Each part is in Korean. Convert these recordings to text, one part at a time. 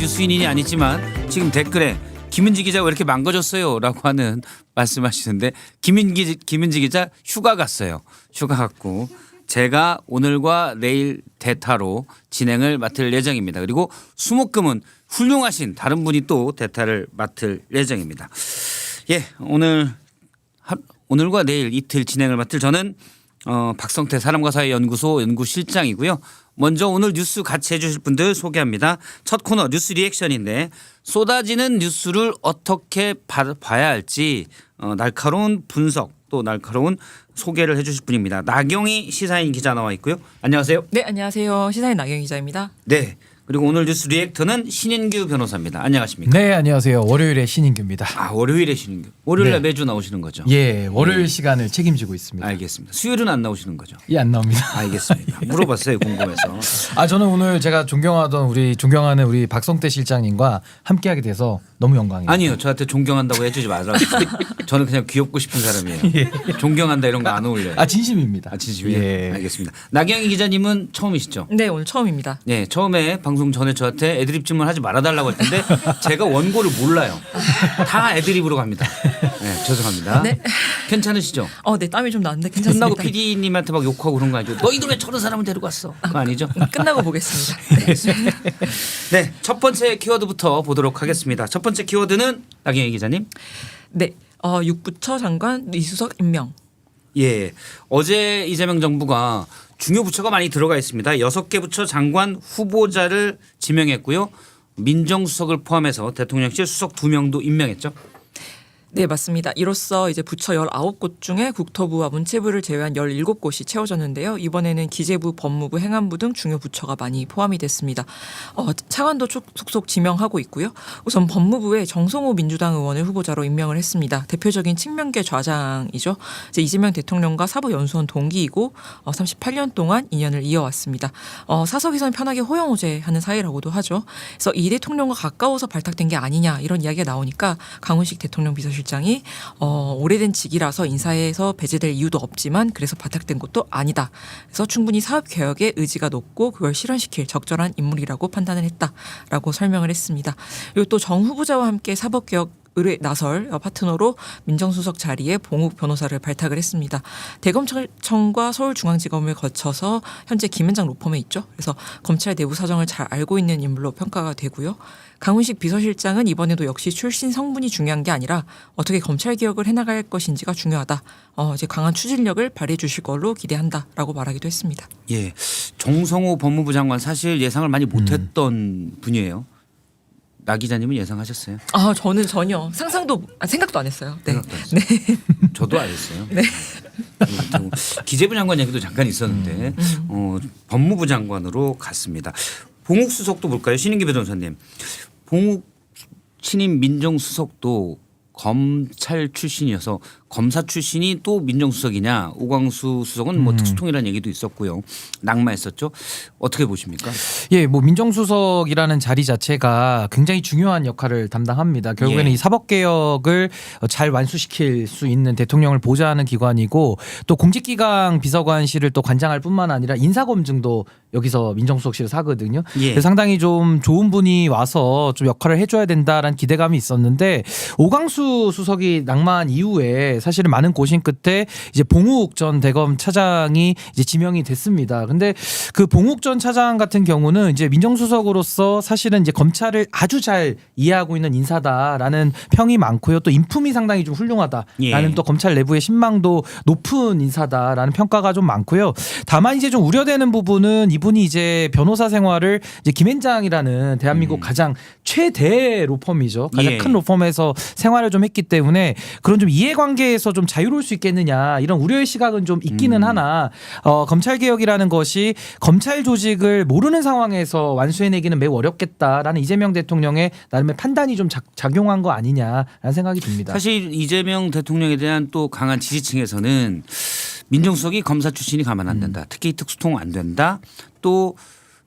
뉴스인이 아니지만 지금 댓글에 김은지 기자 왜 이렇게 망가졌어요? 라고 하는 말씀하시는데 김은지 기자 휴가 갔어요. 휴가 갔고 제가 오늘과 내일 대타로 진행을 맡을 예정입니다. 그리고 수목금은 훌륭하신 다른 분이 또 대타를 맡을 예정입니다. 예, 오늘과 내일 이틀 진행을 맡을 저는 박성태 사람과 사회 연구소 연구실장이고요. 먼저 오늘 뉴스 같이 해주실 분들 소개합니다. 첫 코너 뉴스 리액션인데 쏟아지는 뉴스를 어떻게 봐야 할지 날카로운 분석 또 날카로운 소개를 해주실 분입니다. 나경희 시사인 기자 나와 있고요. 안녕하세요. 네, 안녕하세요. 시사인 나경희 기자입니다. 네. 그리고 오늘 뉴스 리액터는 신인규 변호사입니다. 안녕하십니까? 네, 안녕하세요. 월요일에 신인규입니다. 아, 월요일에 신인규. 월요일에 네. 매주 나오시는 거죠? 예, 월요일 시간을 책임지고 있습니다. 알겠습니다. 수요일은 안 나오시는 거죠? 예, 안 나옵니다. 알겠습니다. 물어봤어요. 궁금해서. 저는 오늘 제가 존경하는 우리 박성태 실장님과 함께하게 돼서 너무 영광이에요. 아니요. 저한테 존경한다고 해주지 말라고. 저는 그냥 귀엽고 싶은 사람이에요. 존경한다 이런 거 안 어울려요. 진심입니다. 아, 진심이에요? 예. 알겠습니다. 나경희 기자님은 처음이시죠? 네, 오늘 처음입니다. 네. 처음에 방송 전에 저한테 애드립 질문 하지 말아달라고 했는데 제가 원고를 몰라요. 다 애드립으로 갑니다. 네, 죄송합니다. 네. 괜찮으시죠? 네, 땀이 좀 나는데 괜찮습니다. 끝나고 PD님한테 막 욕하고 그런 거 아니죠? 너희들 왜 저런 사람을 데리고 왔어? 그거 아니죠? 끝나고 보겠습니다. 네. 첫 번째 키워드부터 보도록 하겠습니다. 첫 번째 키워드는 나경희 기자님. 네, 육부처 장관 이수석 임명. 예. 어제 이재명 정부가 중요 부처가 많이 들어가 있습니다. 6개 부처 장관 후보자를 지명했고요. 민정수석을 포함해서 대통령실 수석 2명도 임명했죠. 네, 맞습니다. 이로써 이제 부처 19곳 중에 국토부와 문체부를 제외한 17곳이 채워졌는데요. 이번에는 기재부, 법무부, 행안부 등 중요 부처가 많이 포함이 됐습니다. 차관도 속속 지명하고 있고요. 우선 법무부에 정성호 민주당 의원을 후보자로 임명을 했습니다. 대표적인 친명계 좌장이죠. 이제 이재명 대통령과 사법연수원 동기이고 38년 동안 인연을 이어왔습니다. 사석에서는 편하게 호영호재하는 사이라고도 하죠. 그래서 이 대통령과 가까워서 발탁된 게 아니냐 이런 이야기가 나오니까 강훈식 대통령 비서실장이 오래된 직이라서 인사에서 배제될 이유도 없지만 그래서 발탁된 것도 아니다. 그래서 충분히 사업 개혁의 의지가 높고 그걸 실현시킬 적절한 인물이라고 판단을 했다라고 설명을 했습니다. 그리고 또 정 후보자와 함께 사법 개혁 의뢰 나설 파트너로 민정수석 자리에 봉욱 변호사를 발탁을 했습니다. 대검찰청과 서울중앙지검을 거쳐서 현재 김현장 로펌에 있죠. 그래서 검찰 내부 사정을 잘 알고 있는 인물로 평가가 되고요. 강훈식 비서실장은 이번에도 역시 출신 성분이 중요한 게 아니라 어떻게 검찰 개혁을 해나갈 것인지가 중요하다. 이제 강한 추진력을 발휘해 주실 걸로 기대한다라고 말하기도 했습니다. 예. 정성호 법무부 장관 사실 예상을 많이 못했던 분이에요. 나 기자님은 예상하셨어요? 저는 전혀 생각도 안 했어요. 네. 생각도 안 했어요. 네. 저도 안 했어요. 네. 기재부 장관 얘기도 잠깐 있었는데 법무부 장관으로 갔습니다. 봉욱 수석도 볼까요? 신인기 변호사님. 봉욱 신임 민정수석도 검찰 출신이어서 검사 출신이 또 민정수석이냐. 오광수 수석은 뭐 특수통이라는 얘기도 있었고요. 낙마했었죠. 어떻게 보십니까? 예, 뭐 민정수석이라는 자리 자체가 굉장히 중요한 역할을 담당합니다. 결국에는 예. 이 사법개혁을 잘 완수시킬 수 있는 대통령을 보좌하는 기관이고 또 공직기강 비서관실을 또 관장할 뿐만 아니라 인사검증도 여기서 민정수석실에서 하거든요. 예. 그래서 상당히 좀 좋은 분이 와서 좀 역할을 해줘야 된다라는 기대감이 있었는데 오광수 수석이 낙마한 이후에 사실은 많은 고심 끝에 이제 봉욱 전 대검 차장이 이제 지명이 됐습니다. 근데 그 봉욱 전 차장 같은 경우는 이제 민정수석으로서 사실은 이제 검찰을 아주 잘 이해하고 있는 인사다라는 평이 많고요. 또 인품이 상당히 좀 훌륭하다라는 예. 또 검찰 내부의 신망도 높은 인사다라는 평가가 좀 많고요. 다만 이제 좀 우려되는 부분은 이분이 이제 변호사 생활을 이제 김앤장이라는 대한민국 가장 최대 로펌이죠. 가장 예. 큰 로펌에서 생활을 좀 했기 때문에 그런 좀 이해관계에서 좀 자유로울 수 있겠느냐 이런 우려의 시각은 좀 있기는 하나 검찰 개혁이라는 것이 검찰 조직을 모르는 상황에서 완수해내기는 매우 어렵겠다라는 이재명 대통령의 나름의 판단이 좀 작용한 거 아니냐라는 생각이 듭니다. 사실 이재명 대통령에 대한 또 강한 지지층에서는 민정수석이 검사 출신이 가만 안 된다. 특히 특수통 안 된다. 또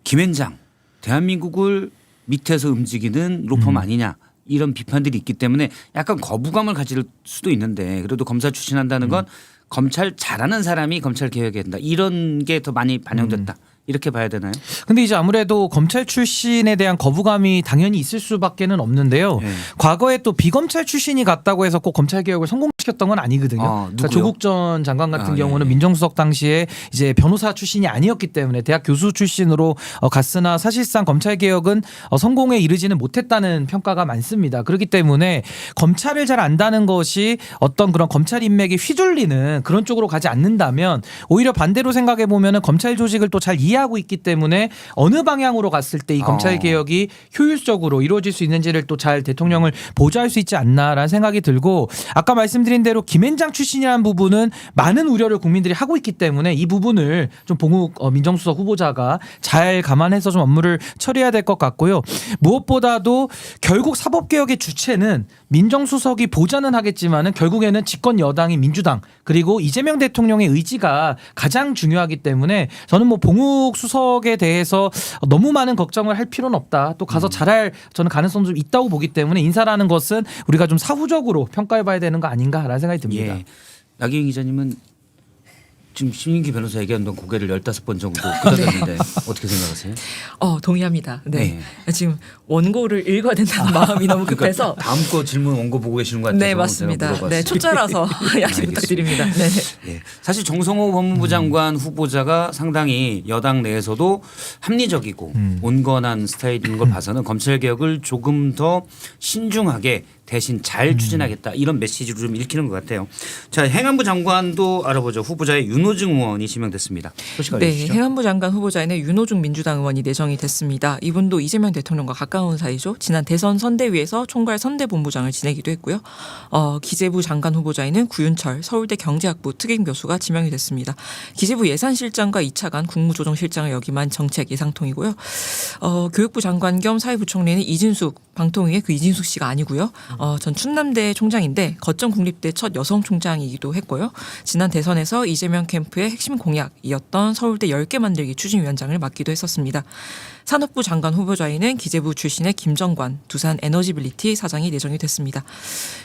김앤장 대한민국을 밑에서 움직이는 로펌 아니냐. 이런 비판들이 있기 때문에 약간 거부감을 가질 수도 있는데 그래도 검사 출신한다는 건 검찰 잘하는 사람이 검찰 개혁해야 된다. 이런 게 더 많이 반영됐다. 이렇게 봐야 되나요? 근데 이제 아무래도 검찰 출신에 대한 거부감이 당연히 있을 수밖에는 없는데요. 네. 과거에 또 비검찰 출신이 갔다고 해서 꼭 검찰 개혁을 성공시켰던 건 아니거든요. 그러니까 누구요? 조국 전 장관 같은 경우는 예. 민정수석 당시에 이제 변호사 출신이 아니었기 때문에 대학 교수 출신으로 갔으나 사실상 검찰 개혁은 성공에 이르지는 못했다는 평가가 많습니다. 그렇기 때문에 검찰을 잘 안다는 것이 어떤 그런 검찰 인맥에 휘둘리는 그런 쪽으로 가지 않는다면 오히려 반대로 생각해 보면은 검찰 조직을 또 잘 이해하고 있기 때문에 어느 방향으로 갔을 때 이 검찰 개혁이 효율적으로 이루어질 수 있는지를 또 잘 대통령을 보좌할 수 있지 않나라는 생각이 들고 아까 말씀드린 대로 김앤장 출신이라는 부분은 많은 우려를 국민들이 하고 있기 때문에 이 부분을 좀 봉욱 민정수석 후보자가 잘 감안해서 좀 업무를 처리해야 될 것 같고요. 무엇보다도 결국 사법개혁의 주체는 민정수석이 보좌는 하겠지만은 결국에는 집권 여당인 민주당 그리고 이재명 대통령의 의지가 가장 중요하기 때문에 저는 뭐 봉욱 수석에 대해서 너무 많은 걱정을 할 필요는 없다. 또 가서 잘할 저는 가능성도 좀 있다고 보기 때문에 인사라는 것은 우리가 좀 사후적으로 평가해봐야 되는 거 아닌가라는 생각이 듭니다. 예. 나경희 기자님은 지금 신인기 변호사 얘기한 동안 고개를 15번 정도 끄덕였는데 어떻게 생각하세요? 동의합니다. 네. 지금 원고를 읽어야 된다는 마음이 너무 급해서. 그러니까 다음 거 질문 원고 보고 계시는 것 같아서 네, 맞습니다. 제가 네, 초짜라서 양해 부탁드립니다. 네. 예. 사실 정성호 법무부 장관 후보자가 상당히 여당 내에서도 합리적이고 온건한 스타일인 걸 봐서는 검찰 개혁을 조금 더 신중하게 대신 잘 추진하겠다 이런 메시지로 좀 읽히는 것 같아요. 자, 행안부 장관도 알아보죠. 후보자의 윤호중 의원이 지명됐습니다. 소식 네, 알려주시죠. 행안부 장관 후보자에는 윤호중 민주당 의원이 내정이 됐습니다. 이분도 이재명 대통령과 가까운 사이죠. 지난 대선 선대위에서 총괄 선대본부장을 지내기도 했고요. 기재부 장관 후보자에는 구윤철 서울대 경제학부 특임교수가 지명이 됐습니다. 기재부 예산실장과 2차관 국무조정실장을 역임한 정책 예상통이고요. 교육부 장관 겸 사회부총리는 이진숙 방통위의 그 이진숙 씨가 아니고요. 전 충남대 총장인데 거점 국립대 첫 여성 총장이기도 했고요. 지난 대선에서 이재명 캠프의 핵심 공약이었던 서울대 10개 만들기 추진위원장을 맡기도 했었습니다. 산업부 장관 후보자에는 기재부 출신의 김정관 두산 에너지빌리티 사장이 내정이 됐습니다.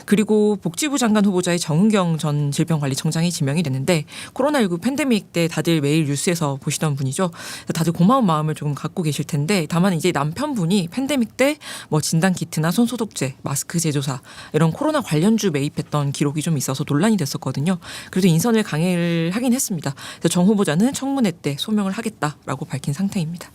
그리고 복지부 장관 후보자의 정은경 전 질병관리청장이 지명이 됐는데 코로나19 팬데믹 때 다들 매일 뉴스에서 보시던 분이죠. 다들 고마운 마음을 조금 갖고 계실 텐데 다만 이제 남편분이 팬데믹 때 뭐 진단 키트나 손소독제, 마스크 제조사 이런 코로나 관련주 매입했던 기록이 좀 있어서 논란이 됐었거든요. 그래도 인선을 강행을 하긴 했습니다. 그래서 정 후보자는 청문회 때 소명을 하겠다라고 밝힌 상태입니다.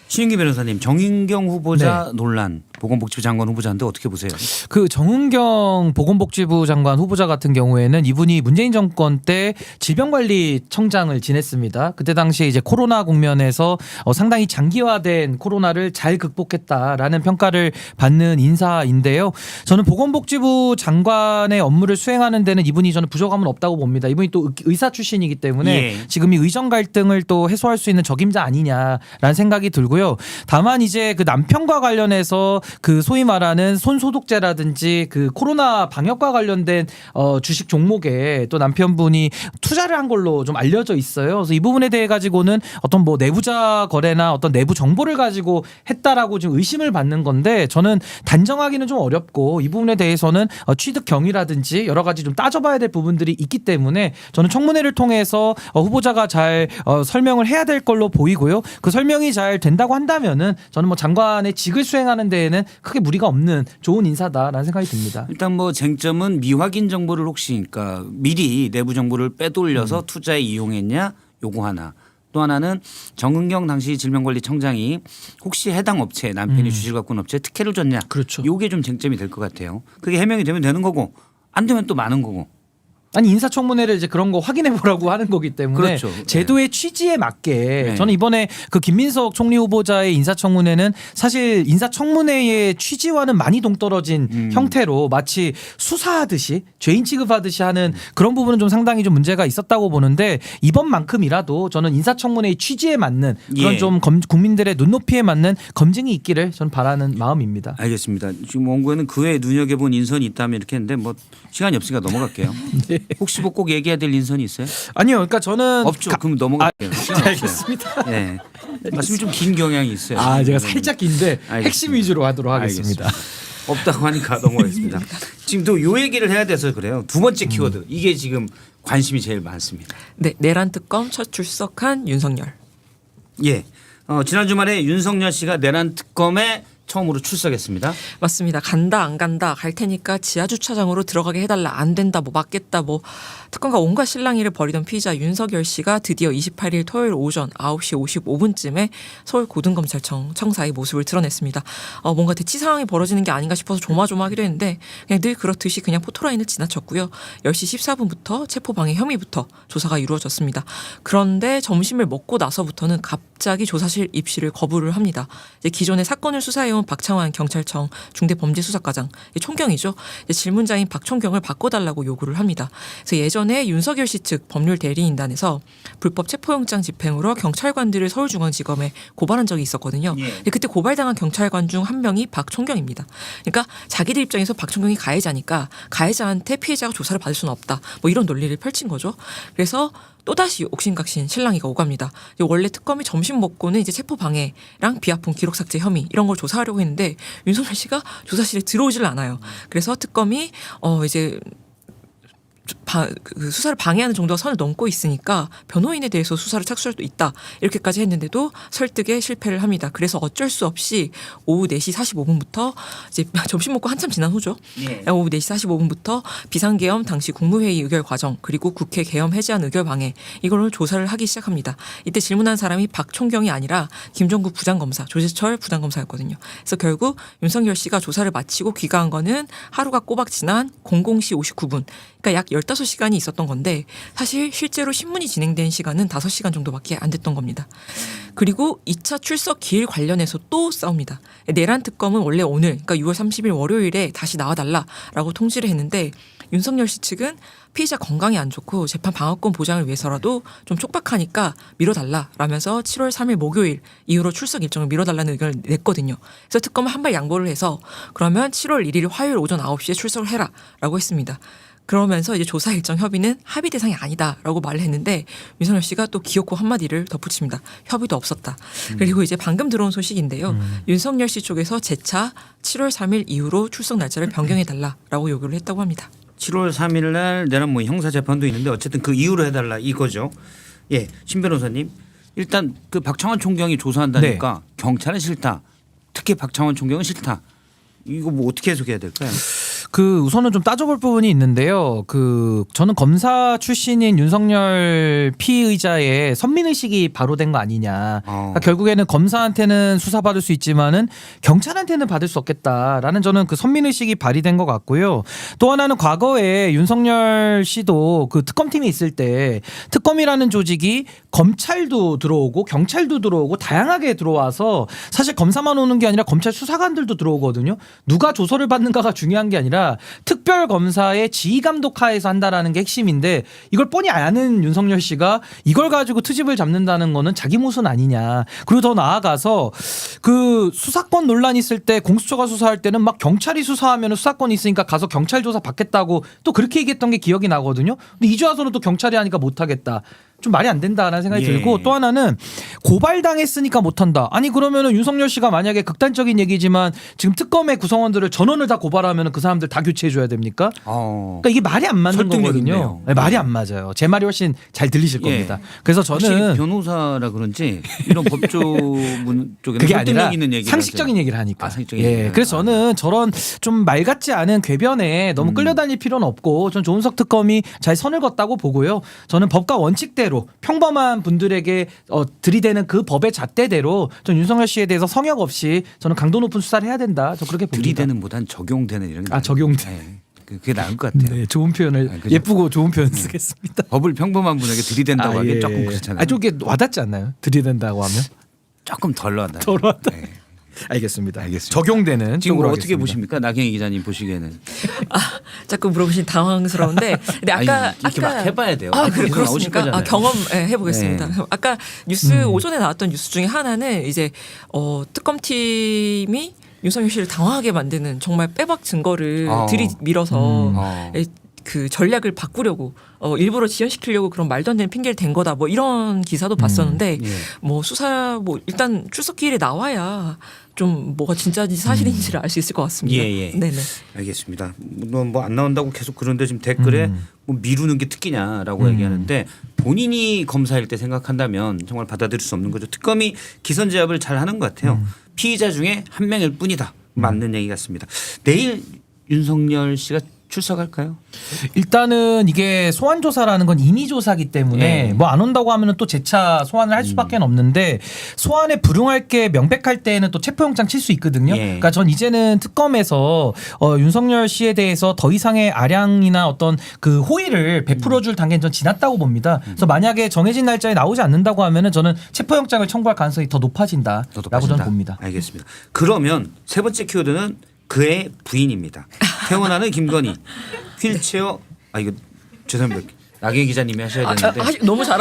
신인기 변호사님 정인경 후보자 네. 논란 보건복지부 장관 후보자인데 어떻게 보세요? 그 정은경 보건복지부 장관 후보자 같은 경우에는 이분이 문재인 정권 때 질병관리청장을 지냈습니다. 그때 당시에 이제 코로나 국면에서 상당히 장기화된 코로나를 잘 극복했다라는 평가를 받는 인사인데요. 저는 보건복지부 장관의 업무를 수행하는 데는 이분이 저는 부족함은 없다고 봅니다. 이분이 또 의사 출신이기 때문에 예. 지금 이 의정 갈등을 또 해소할 수 있는 적임자 아니냐라는 생각이 들고요. 다만 이제 그 남편과 관련해서 그 소위 말하는 손소독제라든지 그 코로나 방역과 관련된 주식 종목에 또 남편분이 투자를 한 걸로 좀 알려져 있어요. 그래서 이 부분에 대해 가지고는 어떤 뭐 내부자 거래나 어떤 내부 정보를 가지고 했다라고 지금 의심을 받는 건데 저는 단정하기는 좀 어렵고 이 부분에 대해서는 취득 경위라든지 여러 가지 좀 따져봐야 될 부분들이 있기 때문에 저는 청문회를 통해서 후보자가 잘 설명을 해야 될 걸로 보이고요. 그 설명이 잘 된다고 한다면은 저는 뭐 장관의 직을 수행하는 데에는 크게 무리가 없는 좋은 인사다라는 생각이 듭니다. 일단 뭐 쟁점은 미확인 정보를 혹시 그러니까 미리 내부 정보를 빼돌려서 투자에 이용했냐 요거 하나. 또 하나는 정은경 당시 질병관리청장이 혹시 해당 업체 남편이 주식을 갖고 있는 업체에 특혜를 줬냐. 그렇죠. 요게 좀 쟁점이 될 것 같아요. 그게 해명이 되면 되는 거고 안 되면 또 많은 거고. 아니 인사청문회를 이제 그런 거 확인해 보라고 하는 거기 때문에 그렇죠. 제도의 취지에 맞게 네. 저는 이번에 그 김민석 총리 후보자의 인사청문회는 사실 인사청문회의 취지와는 많이 동떨어진 형태로 마치 수사하듯이 죄인 취급하듯이 하는 그런 부분은 좀 상당히 좀 문제가 있었다고 보는데 이번만큼이라도 저는 인사청문회의 취지에 맞는 그런 예. 좀 국민들의 눈높이에 맞는 검증이 있기를 저는 바라는 마음입니다. 알겠습니다. 지금 원고에는 그 외에 눈여겨본 인선이 있다면 이렇게 했는데 뭐 시간이 없으니까 넘어갈게요. 네. 혹시 뭐 꼭 얘기해야 될 인선이 있어요? 아니요, 그러니까 저는 없죠. 그럼 넘어갈게요. 시간 없어요. 알겠습니다. 네. 말씀이 좀 긴 경향이 있어요. 아, 제가 살짝 긴데 핵심 알겠습니다. 위주로 하도록 하겠습니다. 없다고 하니까 넘어가겠습니다. 지금 또 요 얘기를 해야 돼서 그래요. 두 번째 키워드. 이게 지금 관심이 제일 많습니다. 네, 내란 특검 첫 출석한 윤석열. 예. 지난 주말에 윤석열 씨가 내란 특검에 처음으로 출석했습니다. 맞습니다. 간다 안 간다 갈 테니까 지하 주차장으로 들어가게 해달라 안 된다 뭐 맞겠다 뭐 특검과 온갖 실랑이를 벌이던 피의자 윤석열 씨가 드디어 28일 토요일 오전 9시 55분쯤에 서울 고등검찰청 청사의 모습을 드러냈습니다. 뭔가 대치 상황이 벌어지는 게 아닌가 싶어서 조마조마하기도 했는데 그냥 늘 그렇듯이 그냥 포토라인을 지나쳤고요. 10시 14분부터 체포방해 혐의부터 조사가 이루어졌습니다. 그런데 점심을 먹고 나서부터는 갑자기 조사실 입실을 거부를 합니다. 이제 기존에 사건을 수사해온 박창환 경찰청 중대범죄수사과장 총경이죠. 질문자인 박 총경을 바꿔달라고 요구를 합니다. 그래서 예전에 윤석열 씨 측 법률 대리인단에서 불법 체포영장 집행으로 경찰관들을 서울중앙지검에 고발한 적이 있었거든요. 근데 그때 고발당한 경찰관 중 한 명이 박 총경입니다. 그러니까 자기들 입장에서 박 총경이 가해자니까 가해자한테 피해자가 조사를 받을 수는 없다. 뭐 이런 논리를 펼친 거죠. 그래서 또다시 옥신각신 실랑이가 오갑니다. 원래 특검이 점심 먹고는 이제 체포 방해랑 비하폰 기록 삭제 혐의 이런 걸 조사하려고 했는데 윤석열 씨가 조사실에 들어오질 않아요. 그래서 특검이 이제 그 수사를 방해하는 정도가 선을 넘고 있으니까 변호인에 대해서 수사를 착수할 수도 있다 이렇게까지 했는데도 설득에 실패를 합니다. 그래서 어쩔 수 없이 오후 4시 45분부터 이제 점심 먹고 한참 지난 후죠. 오후 4시 45분부터 비상계엄 당시 국무회의 의결 과정 그리고 국회 계엄 해제안 의결 방해 이걸 조사를 하기 시작합니다. 이때 질문한 사람이 박 총경이 아니라 김종국 부장검사 조재철 부장검사였거든요. 그래서 결국 윤석열 씨가 조사를 마치고 귀가한 거는 하루가 꼬박 지난 00시 59분 그러니까 약 15시간이 있었던 건데 사실 실제로 신문이 진행된 시간은 5시간 정도밖에 안 됐던 겁니다. 그리고 2차 출석 기일 관련해서 또 싸웁니다. 내란 특검은 원래 오늘 그러니까 6월 30일 월요일에 다시 나와달라라고 통지를 했는데 윤석열 씨 측은 피의자 건강이 안 좋고 재판 방어권 보장을 위해서라도 좀 촉박하니까 미뤄달라라면서 7월 3일 목요일 이후로 출석 일정을 미뤄달라는 의견을 냈거든요. 그래서 특검은 한 발 양보를 해서 그러면 7월 1일 화요일 오전 9시에 출석을 해라라고 했습니다. 그러면서 이제 조사 일정 협의는 합의 대상이 아니다라고 말을 했는데 윤석열 씨가 또 기어코 한마디를 덧붙입니다. 협의도 없었다. 그리고 이제 방금 들어온 소식인데요. 윤석열 씨 쪽에서 재차 7월 3일 이후로 출석 날짜를 변경해달라라고 요구를 했다고 합니다. 7월 3일 날 내란 뭐 형사 재판도 있는데 어쨌든 그 이후로 해달라 이거죠. 예, 신 변호사님. 일단 그 박창환 총경이 조사한다니까 경찰은 싫다. 특히 박창환 총경은 싫다. 이거 뭐 어떻게 해석해야 될까요? 우선은 좀 따져볼 부분이 있는데요. 저는 검사 출신인 윤석열 피의자의 선민의식이 바로 된 거 아니냐. 그러니까 결국에는 검사한테는 수사받을 수 있지만은 경찰한테는 받을 수 없겠다라는 저는 그 선민의식이 발휘된 것 같고요. 또 하나는 과거에 윤석열 씨도 그 특검팀이 있을 때 특검이라는 조직이 검찰도 들어오고 경찰도 들어오고 다양하게 들어와서 사실 검사만 오는 게 아니라 검찰 수사관들도 들어오거든요. 누가 조서를 받는가가 중요한 게 아니라 특별검사의 지휘감독하에서 한다라는 게 핵심인데 이걸 뻔히 아는 윤석열 씨가 이걸 가지고 트집을 잡는다는 거는 자기 모순 아니냐. 그리고 더 나아가서 그 수사권 논란이 있을 때 공수처가 수사할 때는 막 경찰이 수사하면 수사권이 있으니까 가서 경찰 조사 받겠다고 또 그렇게 얘기했던 게 기억이 나거든요. 근데 이제 와서는 또 경찰이 하니까 못하겠다. 좀 말이 안 된다라는 생각이 들고 또 하나는 고발당했으니까 못한다. 아니 그러면은 윤석열 씨가 만약에 극단적인 얘기지만 지금 특검의 구성원들을 전원을 다 고발하면 그 사람들 다 교체해 줘야 됩니까? 그러니까 이게 말이 안 맞는 거거든요. 네, 말이 안 맞아요. 제 말이 훨씬 잘 들리실 겁니다. 그래서 저는 변호사라 그런지 이런 법조문 쪽에는 그게 아니라 있는 얘기를 상식적인 얘기를 하니까. 상식적인 예. 그래서 저는 저런 좀 말 같지 않은 궤변에 너무 끌려다닐 필요는 없고 전 조은석 특검이 잘 선을 걷다고 보고요. 저는 법과 원칙대로 평범한 분들에게 들이대는 그 법의 잣대대로 전 윤석열 씨에 대해서 성역 없이 저는 강도 높은 수사를 해야 된다. 저 그렇게 봅니다. 들이대는보단 적용되는 이런 게 적용되는. 네. 그게 나을 것 같아요. 네, 좋은 표현을 예쁘고 좋은 표현 쓰겠습니다. 법을 평범한 분에게 들이댄다고 하기 조금 그렇잖아요. 좀 와닿지 않나요? 들이댄다고 하면 조금 덜 와닿아요. 덜 와닿. 네. 알겠습니다. 적용되는 지금 쪽으로 어떻게 하겠습니다. 보십니까? 나경희 기자님 보시기에는. 자꾸 물어보신 당황스러운데 근데 아까 이렇게 막 해봐야 돼요. 그렇습니까? 경험 해보겠습니다. 네. 아까 뉴스 오전에 나왔던 뉴스 중에 하나는 이제 특검팀이 윤석열 씨를 당황하게 만드는 정말 빼박 증거를 들이밀어서 그 전략을 바꾸려고 일부러 지연시키려고 그런 말도 안 되는 핑계를 댄 거다. 뭐 이런 기사도 봤었는데 예. 뭐 수사 뭐 일단 출석기일에 나와야 좀 뭐가 진짜인지 사실인지를 알 수 있을 것 같습니다. 예. 네네. 알겠습니다. 뭐 안 나온다고 계속 그런데 지금 댓글에 뭐 미루는 게 특기냐라고 얘기하는데 본인이 검사일 때 생각한다면 정말 받아들일 수 없는 거죠. 특검이 기선 제압을 잘 하는 것 같아요. 피의자 중에 한 명일 뿐이다. 맞는 얘기 같습니다. 내일 윤석열 씨가 출석할까요? 일단은 이게 소환 조사라는 건 임의 조사기 때문에 예. 뭐 안 온다고 하면은 또 재차 소환을 할 수밖에 없는데 소환에 불응할 게 명백할 때는 또 체포영장 칠 수 있거든요. 예. 그러니까 전 이제는 특검에서 윤석열 씨에 대해서 더 이상의 아량이나 어떤 그 호의를 베풀어줄 단계는 전 지났다고 봅니다. 그래서 만약에 정해진 날짜에 나오지 않는다고 하면은 저는 체포영장을 청구할 가능성이 더 높아진다라고 저는 봅니다. 알겠습니다. 그러면 세 번째 키워드는 그의 부인입니다. 태어나는 김건희 휠체어 이거 죄송합니다. 나경희 기자님이 하셔야 되는데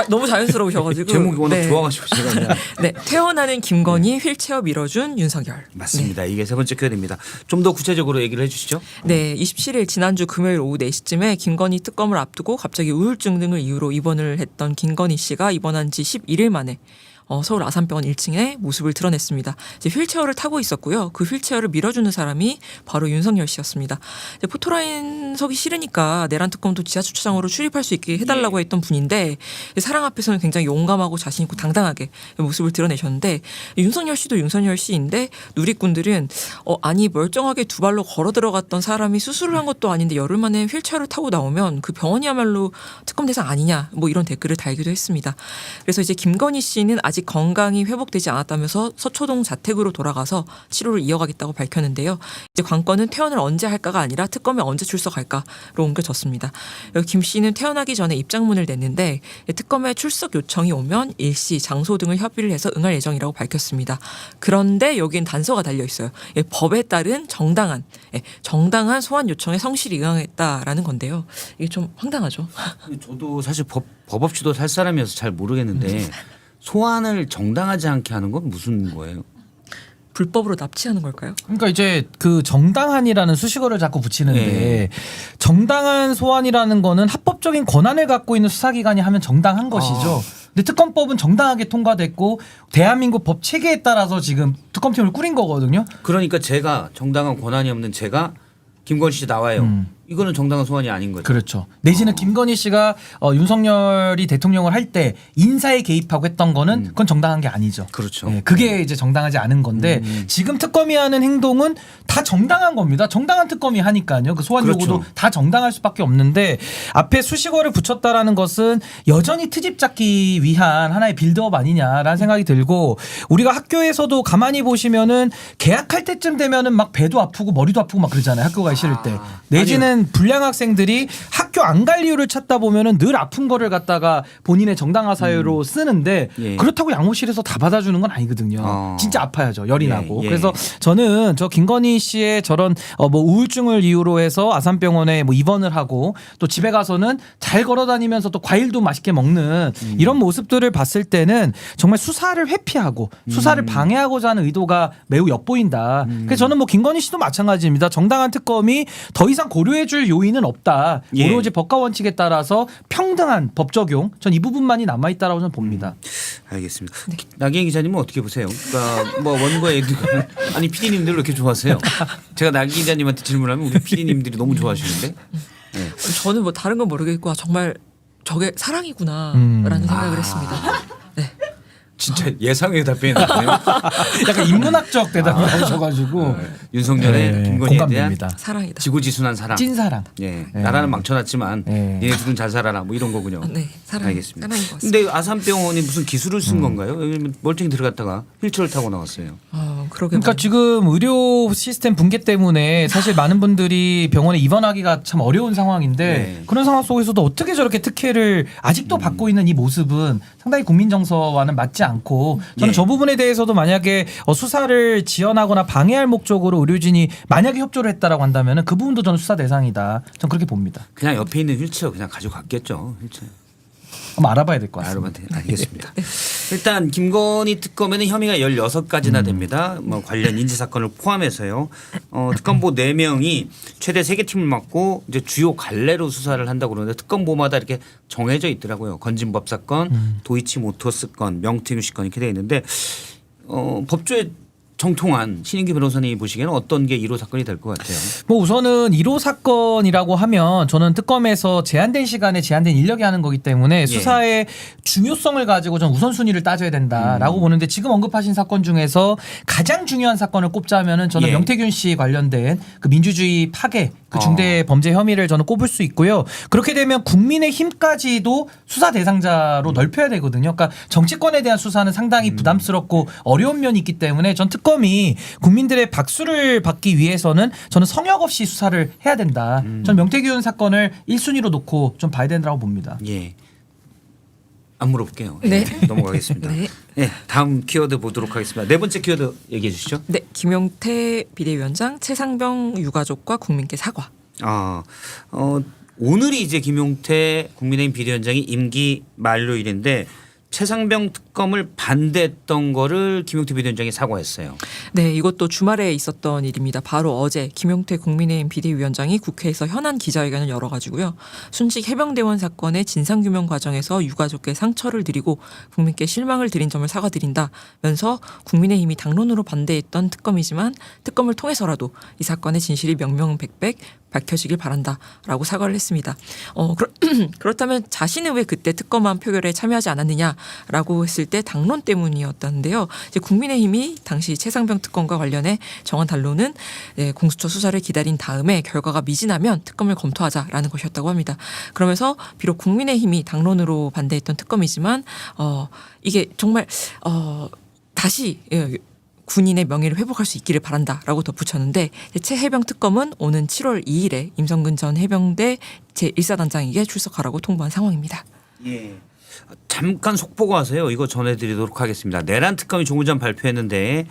너무 자연스러우셔가지고 제목이 워낙 좋아가지고 제가 그냥 네, 태어나는 김건희 휠체어 밀어준 윤석열. 맞습니다. 이게 세 번째 키워드입니다. 좀 더 구체적으로 얘기를 해주시죠. 네, 27일 지난주 금요일 오후 4시쯤에 김건희 특검을 앞두고 갑자기 우울증 등을 이유로 입원을 했던 김건희 씨가 입원한 지 11일 만에 서울 아산병원 1층에 모습을 드러냈습니다. 이제 휠체어를 타고 있었고요. 그 휠체어를 밀어주는 사람이 바로 윤석열 씨였습니다. 이제 포토라인 서기 싫으니까 내란 특검도 지하주차장으로 출입할 수 있게 해달라고 했던 분인데 사랑 앞에서는 굉장히 용감하고 자신 있고 당당하게 모습을 드러내셨는데 윤석열 씨도 윤석열 씨인데 누리꾼들은 아니 멀쩡하게 두 발로 걸어 들어갔던 사람이 수술을 한 것도 아닌데 열흘 만에 휠체어를 타고 나오면 그 병원이야말로 특검 대상 아니냐 뭐 이런 댓글을 달기도 했습니다. 그래서 이제 김건희 씨는 아직 건강이 회복되지 않았다면서 서초동 자택으로 돌아가서 치료를 이어가겠다고 밝혔는데요. 이제 관건은 퇴원을 언제 할까가 아니라 특검에 언제 출석할까로 옮겨졌습니다. 김 씨는 퇴원하기 전에 입장문을 냈는데 특검에 출석 요청이 오면 일시, 장소 등을 협의를 해서 응할 예정이라고 밝혔습니다. 그런데 여기엔 단서가 달려 있어요. 법에 따른 정당한 소환 요청에 성실히 응하겠다라는 건데요. 이게 좀 황당하죠. 저도 사실 법 없이도 살 사람이어서 잘 모르겠는데 소환을 정당하지 않게 하는 건 무슨 거예요? 불법으로 납치하는 걸까요? 그러니까 이제 그 정당한이라는 수식어를 자꾸 붙이는데 정당한 소환이라는 거는 합법적인 권한을 갖고 있는 수사기관이 하면 정당한 것이죠. 근데 특검법은 정당하게 통과됐고 대한민국 법 체계에 따라서 지금 특검팀을 꾸린 거거든요. 그러니까 제가 정당한 권한이 없는 제가 김건희 씨 나와요. 이거는 정당한 소환이 아닌 거죠. 그렇죠. 내지는 김건희 씨가 윤석열이 대통령을 할 때 인사에 개입하고 했던 거는 그건 정당한 게 아니죠. 그렇죠. 네, 그게 이제 정당하지 않은 건데 지금 특검이 하는 행동은 다 정당한 겁니다. 정당한 특검이 하니까요. 그 소환 그렇죠. 요구도 다 정당할 수밖에 없는데 앞에 수식어를 붙였다라는 것은 여전히 트집 잡기 위한 하나의 빌드업 아니냐라는 생각이 들고 우리가 학교에서도 가만히 보시면은 개학할 때쯤 되면은 막 배도 아프고 머리도 아프고 막 그러잖아요. 학교 가기 싫을 때. 내지는 불량 학생들이 학교 안 갈 이유를 찾다 보면은 늘 아픈 거를 갖다가 본인의 정당화 사유로 쓰는데 예. 그렇다고 양호실에서 다 받아주는 건 아니거든요. 진짜 아파야죠. 열이 예, 나고. 예. 그래서 저는 저 김건희 씨의 저런 뭐 우울증을 이유로 해서 아산병원에 뭐 입원을 하고 또 집에 가서는 잘 걸어다니면서 또 과일도 맛있게 먹는 이런 모습들을 봤을 때는 정말 수사를 회피하고 수사를 방해하고자 하는 의도가 매우 엿보인다. 그래서 저는 뭐 김건희 씨도 마찬가지입니다. 정당한 특검이 더 이상 고려해줄 요인은 없다. 예. 오로지 법과 원칙에 따라서 평등한 법 적용. 전 이 부분만이 남아있다라고 저는 봅니다. 알겠습니다. 나경희 기자님은 어떻게 보세요? 그러니까 뭐 원고 얘기가 아니 PD님들 왜 이렇게 좋아하세요? 제가 나경희 기자님한테 질문하면 우리 PD님들이 너무 좋아하시는데. 네. 저는 뭐 다른 건 모르겠고 정말 저게 사랑이구나라는 생각을 했습니다. 네. 진짜 예상외의 답변이 나네요. 약간 인문학적 대답을 하셔가지고 윤석열의 네, 김건희에 대한 공감됩니다. 사랑이다. 지고지순한 사랑. 찐사랑. 예, 나라는 망쳐놨지만 네. 얘네 둘은 잘 살아라 뭐 이런 거군요. 네, 사랑인 알겠습니다. 것 같습니다. 근데 아산병원이 무슨 기술을 쓴 건가요? 여기 멀쩡히 들어갔다가 휠체어를 타고 나왔어요. 그러게 그러니까 말이에요. 지금 의료 시스템 붕괴 때문에 사실 많은 분들이 병원에 입원하기가 참 어려운 상황인데 네. 그런 상황 속에서도 어떻게 저렇게 특혜를 아직도 받고 있는 이 모습은 상당히 국민 정서와는 맞지 않고 저는 예. 저 부분에 대해서도 만약에 수사를 지연하거나 방해할 목적으로 의료진이 만약에 협조를 했다라고 한다면 그 부분도 저는 수사 대상이다. 저는 그렇게 봅니다. 그냥 옆에 있는 휠체어 그냥 가져갔겠죠. 휠체어. 한번 알아봐야 될 것 같습니다. 알겠습니다. 일단 김건희 특검에는 혐의가 16가지나 됩니다. 뭐 관련 인지 사건을 포함해서요. 특검보 4명이 최대 3개 팀을 맡고 이제 주요 갈래로 수사를 한다고 그러는데 특검보마다 이렇게 정해져 있더라고요. 건진법 사건, 도이치모터스 건, 명태균 씨 건 이렇게 되어 있는데 법조에 정통한 신인규 변호사님이 보시기에는 어떤 게 1호 사건이 될 것 같아요? 뭐 우선은 1호 사건이라고 하면 저는 특검에서 제한된 시간에 제한된 인력이 하는 거기 때문에 수사의 중요성을 가지고 전 우선순위를 따져야 된다라고 보는데 지금 언급하신 사건 중에서 가장 중요한 사건을 꼽자면은 저는 예. 명태균 씨 관련된 그 민주주의 파괴 그 중대 범죄 혐의를 저는 꼽을 수 있고요. 그렇게 되면 국민의힘까지도 수사 대상자로 넓혀야 되거든요. 그러니까 정치권에 대한 수사는 상당히 부담스럽고 어려운 면이 있기 때문에 전 특검이 국민들의 박수를 받기 위해서는 저는 성역 없이 수사를 해야 된다. 저는 명태균 사건을 1순위로 놓고 좀 봐야 된다고 봅니다. 예. 안 물어볼게요. 네. 넘어가겠습니다. 네. 네, 다음 키워드 보도록 하겠습니다. 네 번째 키워드 얘기해 주시죠. 네, 김용태 비대위원장 최상병 유가족과 국민께 사과. 오늘이 이제 김용태 국민의힘 비대위원장이 임기 만료일인데 최상병 특검을 반대했던 거를 김용태 비대위원장이 사과했어요. 네, 이것도 주말에 있었던 일입니다. 바로 어제 김용태 국민의힘 비대위원장이 국회에서 현안 기자회견을 열어가지고요. 순직 해병대원 사건의 진상규명 과정에서 유가족께 상처를 드리고 국민께 실망을 드린 점을 사과드린다면서 국민의힘이 당론으로 반대했던 특검이지만 특검을 통해서라도 이 사건의 진실이 명명백백 밝혀지길 바란다라고 사과를 했습니다. 그렇다면 자신은 왜 그때 특검안 표결에 참여하지 않았느냐라고 했을 때 당론 때문이었다는데요. 이제 국민의힘이 당시 최상병 특검과 관련해 정한 당론은 공수처 수사를 기다린 다음에 결과가 미진하면 특검을 검토하자라는 것이었다고 합니다. 그러면서 비록 국민의힘이 당론으로 반대했던 특검이지만 이게 정말 다시 군인의 명예를 회복할 수 있기를 바란다라고 덧붙였는데 최해병 특검은 오는 7월 2일에 임성근 전 해병대 제1사단장에게 출석하라고 통보한 상황입니다. 예. 잠깐 속보가 와서요. 이거 전해드리도록 하겠습니다. 내란 특검이 조금 전 발표했는데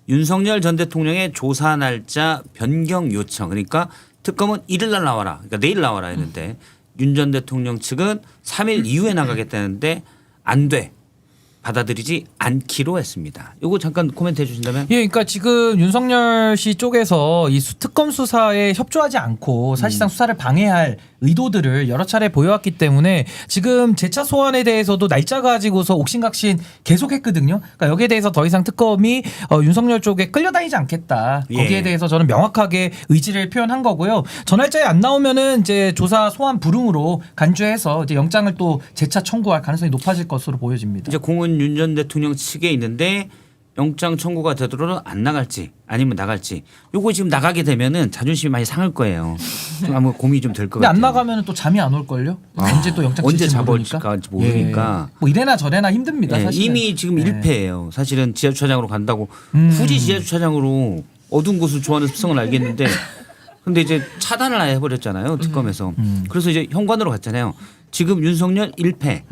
윤석열 전 대통령의 조사 날짜 변경 요청. 그러니까 특검은 1일 날 나와라. 그러니까 내일 나와라 했는데 윤 전 대통령 측은 3일 이후에 나가겠다는데 안 돼. 받아들이지 않기로 했습니다. 이거 잠깐 코멘트 해주신다면? 예, 그러니까 지금 윤석열 씨 쪽에서 이 특검 수사에 협조하지 않고 사실상 수사를 방해할 의도들을 여러 차례 보여왔기 때문에 지금 재차 소환에 대해서도 날짜 가지고서 옥신각신 계속했거든요. 그러니까 여기에 대해서 더 이상 특검이 윤석열 쪽에 끌려다니지 않겠다. 거기에 예. 대해서 저는 명확하게 의지를 표현한 거고요. 저 날짜에 안 나오면은 이제 조사 소환 불응으로 간주해서 이제 영장을 또 재차 청구할 가능성이 높아질 것으로 보여집니다. 이제 공은 윤 전 대통령 측에 있는데 영장 청구가 되도록 안 나갈지 아니면 나갈지 요거 지금 나가게 되면은 자존심이 많이 상할 거예요. 좀 아마 고민이 좀 될 것 근데 같아요. 안 나가면 또 잠이 안 올 걸요. 언제 또 영장 언제 칠지 잡아올까 모르니까. 예. 뭐 이래나 저래나 힘듭니다. 네, 사실은. 이미 지금 예. 1패예요. 사실은 지하주차장으로 간다고 굳이 지하주차장으로 어두운 곳을 좋아하는 습성을 알겠는데 근데 이제 차단을 아예 해버렸잖아요. 특검에서. 그래서 이제 현관으로 갔잖아요. 지금 윤석열 1패.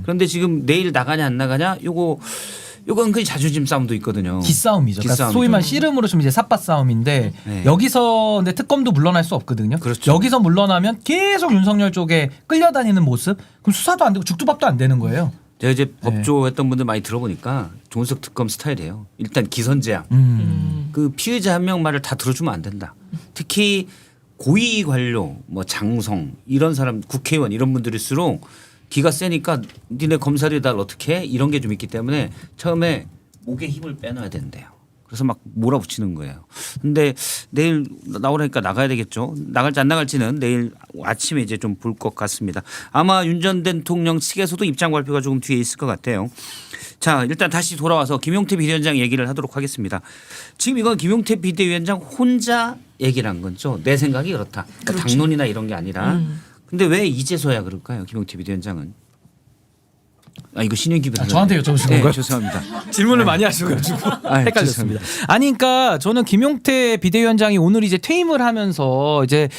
그런데 지금 내일 나가냐 안 나가냐 요거 은근히 자존심 싸움도 있거든요. 기싸움이죠. 그러니까 기싸움이죠. 소위 말 씨름으로 좀 이제 삿바 싸움인데 네. 여기서 근데 특검도 물러날 수 없거든요. 그렇죠. 여기서 물러나면 계속 윤석열 쪽에 끌려다니는 모습. 그럼 수사도 안 되고 죽도 밥도 안 되는 거예요. 제가 이제 법조 했던 분들 많이 들어보니까 조은석 특검 스타일이에요. 일단 기선제압. 그 피의자 한 명 말을 다 들어주면 안 된다. 특히 고위 관료, 뭐 장성 이런 사람, 국회의원 이런 분들일수록 기가 세니까 니네 검사들이 날 어떻게 해? 이런 게 좀 있기 때문에 처음에 목에 힘을 빼놔야 된대요. 그래서 막 몰아붙이는 거예요. 근데 내일 나오라니까 나가야 되겠죠. 나갈지 안 나갈지는 내일 아침에 이제 좀 볼 것 같습니다. 아마 윤 전 대통령 측에서도 입장 발표가 조금 뒤에 있을 것 같아요. 자, 일단 다시 돌아와서 김용태 비대위원장 얘기를 하도록 하겠습니다. 지금 이건 김용태 비대위원장 혼자 얘기를 한 거죠. 내 생각이 그렇다. 그러니까 당론이나 이런 게 아니라. 근데 왜 이제서야 그럴까요? 김용태 비대위원장은. 아 이거 신인기 변호사님. 저한테 여쭤보신 네, 건가요? 죄송합니다. 질문을 많이 하셔가지고 헷갈렸습니다. 죄송합니다. 아니, 그러니까 저는 김용태 비대위원장이 오늘 이제 퇴임을 하면서 이제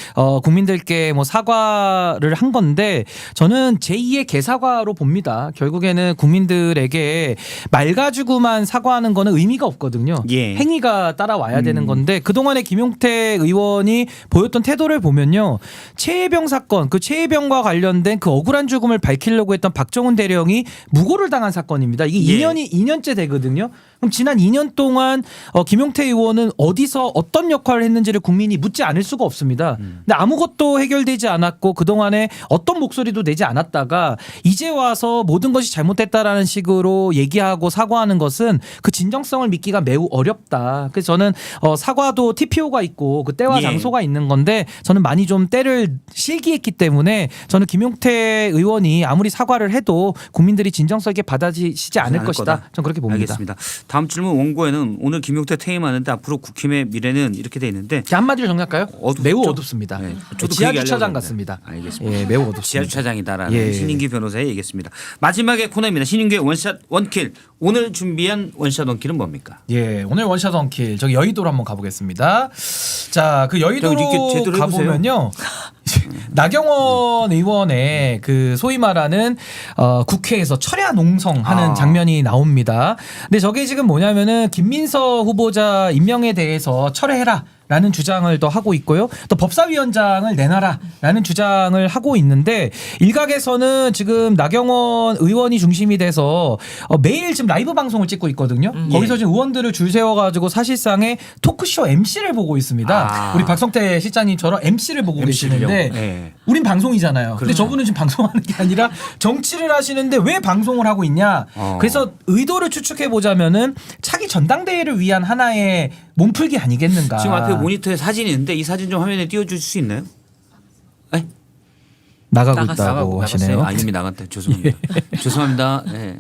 국민들께 뭐 사과를 한 건데 저는 제2의 개사과로 봅니다. 결국에는 국민들에게 말 가지고만 사과하는 거는 의미가 없거든요. 예. 행위가 따라와야 되는 건데 그동안에 김용태 의원이 보였던 태도를 보면요. 최혜병 사건, 그 최혜병과 관련된 그 억울한 죽음을 밝히려고 했던 박정훈 대령이 무고를 당한 사건입니다. 이게 예. 2년째 되거든요. 그럼 지난 2년 동안 김용태 의원은 어디서 어떤 역할을 했는지를 국민이 묻지 않을 수가 없습니다. 근데 아무것도 해결되지 않았고 그동안에 어떤 목소리도 내지 않았다가 이제 와서 모든 것이 잘못됐다라는 식으로 얘기하고 사과하는 것은 그 진정성을 믿기가 매우 어렵다. 그래서 저는 사과도 TPO가 있고 그 때와 예. 장소가 있는 건데 저는 많이 좀 때를 실기했기 때문에 저는 김용태 의원이 아무리 사과를 해도 국민들이 진정성 있게 받아들이지 않을 것이다. 거다. 저는 그렇게 봅니다. 알겠습니다. 다음 질문 원고에는 오늘 김용태 퇴임하는데 앞으로 국힘의 미래는 이렇게 돼 있는데 한마디로 정리할까요? 어둡죠? 매우 어둡습니다. 네, 저도 그 지하 얘기 주차장 하려고 같습니다. 했는데. 알겠습니다. 예, 매우 어둡습니다. 지하주차장이다라는 예. 신인기 변호사의 얘기했습니다. 마지막에 코너입니다. 신인기의 원샷 원킬. 오늘 준비한 원샷 원킬은 뭡니까? 예, 오늘 원샷 원킬 저기 여의도로 한번 가보겠습니다. 자, 그 여의도로 저기 이렇게 제대로 해보세요. 가보면요. 나경원 의원의 그 소위 말하는 국회에서 철야 농성하는 장면이 나옵니다. 근데 저게 지금 뭐냐면은 김민서 후보자 임명에 대해서 철회해라. 라는 주장을 또 하고 있고요. 또 법사위원장을 내놔라라는 주장을 하고 있는데 일각에서는 지금 나경원 의원이 중심이 돼서 매일 지금 라이브 방송을 찍고 있거든요. 거기서 지금 의원들을 줄 세워가지고 사실상의 토크쇼 MC를 보고 있습니다. 우리 박성태 실장님처럼 MC를 보고 계시는데 네. 우린 방송이잖아요. 근데 저분은 지금 방송하는 게 아니라 정치를 하시는데 왜 방송을 하고 있냐. 그래서 의도를 추측해 보자면은 차기 전당대회를 위한 하나의 몸풀기 아니겠는가. 지금 앞에 모니터에 사진이 있는데 이 사진 좀 화면에 띄워줄 수 있나요? 네? 나가고 나갔어요. 있다고 하시네요. 아, 이미 나갔다. 죄송합니다. 죄송합니다. 예.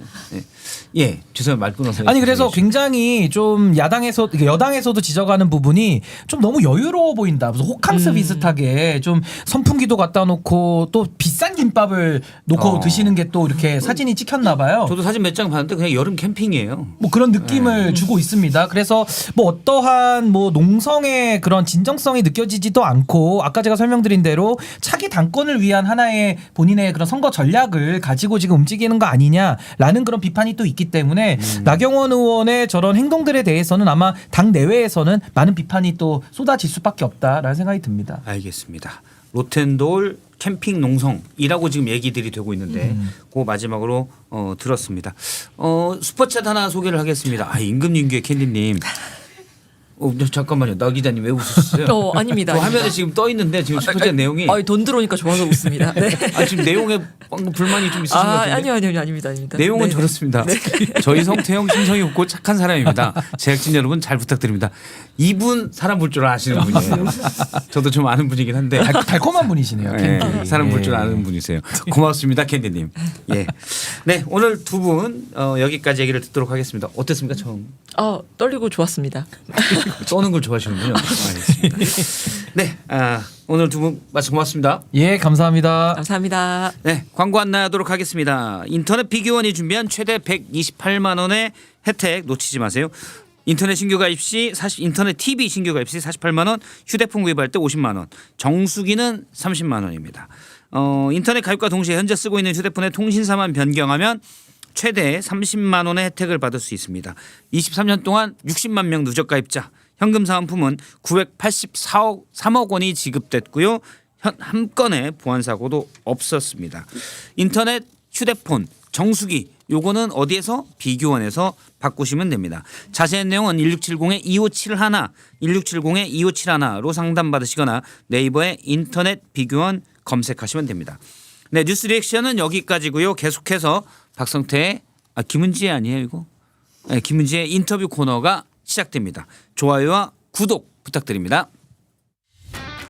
예. 죄송해요. 말 끊어서. 아니 그래서 굉장히 좀 여당에서도 지적하는 부분이 좀 너무 여유로워 보인다. 무슨 호캉스 비슷하게 좀 선풍기도 갖다 놓고 또 비싼 김밥을 놓고 드시는 게 또 이렇게 사진이 찍혔나 봐요. 저도 사진 몇 장 봤는데 그냥 여름 캠핑이에요. 뭐 그런 느낌을 주고 있습니다. 그래서 뭐 어떠한 뭐 농성의 그런 진정성이 느껴지지도 않고 아까 제가 설명드린 대로 차기 당권을 위한 하나의 본인의 그런 선거 전략을 가지고 지금 움직이는 거 아니냐라는 그런 비판이 또 있기 때문에 나경원 의원의 저런 행동들에 대해서는 아마 당 내외에서는 많은 비판이 또 쏟아질 수밖에 없다라는 생각이 듭니다. 알겠습니다. 로텐돌 캠핑 농성이라고 지금 얘기들이 되고 있는데 그 마지막으로 들었습니다. 슈퍼챗 하나 소개를 하겠습니다. 아, 임금님께 캔디님. 잠깐만요. 나 기자님 왜 웃으셨어요? 아닙니다. 그 화면에 지금 떠 있는데 지금 슈퍼챗 내용이 돈 들어오니까 좋아서 웃습니다. 네. 지금 내용에 방금 불만이 좀 있으신 것 같은데. 아니요, 아닙니다. 내용은 네. 저렇습니다. 저희 성태형 심성이 없고 착한 사람입니다. 제작진 여러분 잘 부탁드립니다. 이분 사람 볼 줄 아시는 분이에요. 저도 좀 아는 분이긴 한데. 달콤한 분이시네요. 예, 캔디. 사람 볼 줄 아는 분이세요. 고맙습니다, 캔디님. 예, 네 오늘 두 분 여기까지 얘기를 듣도록 하겠습니다. 어땠습니까 처음? 떨리고 좋았습니다. 떠는 걸 좋아하시는군요. 알겠습니다. 네, 오늘 두 분 말씀 고맙습니다. 예, 감사합니다. 감사합니다. 네, 광고 안내하도록 하겠습니다. 인터넷 비교원이 준비한 최대 128만 원의 혜택 놓치지 마세요. 인터넷 신규 가입 시 인터넷 TV 신규 가입 시 48만 원, 휴대폰 구입할 때 50만 원, 정수기는 30만 원입니다. 인터넷 가입과 동시에 현재 쓰고 있는 휴대폰의 통신사만 변경하면 최대 30만 원의 혜택을 받을 수 있습니다. 23년 동안 60만 명 누적 가입자, 현금 사은품은 984억 원이 지급됐고요. 한 건의 보안 사고도 없었습니다. 인터넷, 휴대폰, 정수기 요거는 어디에서? 비교원에서 바꾸시면 됩니다. 자세한 내용은 1670-2571, 1670-2571로 상담받으시거나 네이버에 인터넷 비교원 검색하시면 됩니다. 네, 뉴스 리액션은 여기까지고요. 계속해서 박성태의 김은지의 아니에요 이거? 네, 김은지의 인터뷰 코너가 시작됩니다. 좋아요와 구독 부탁드립니다.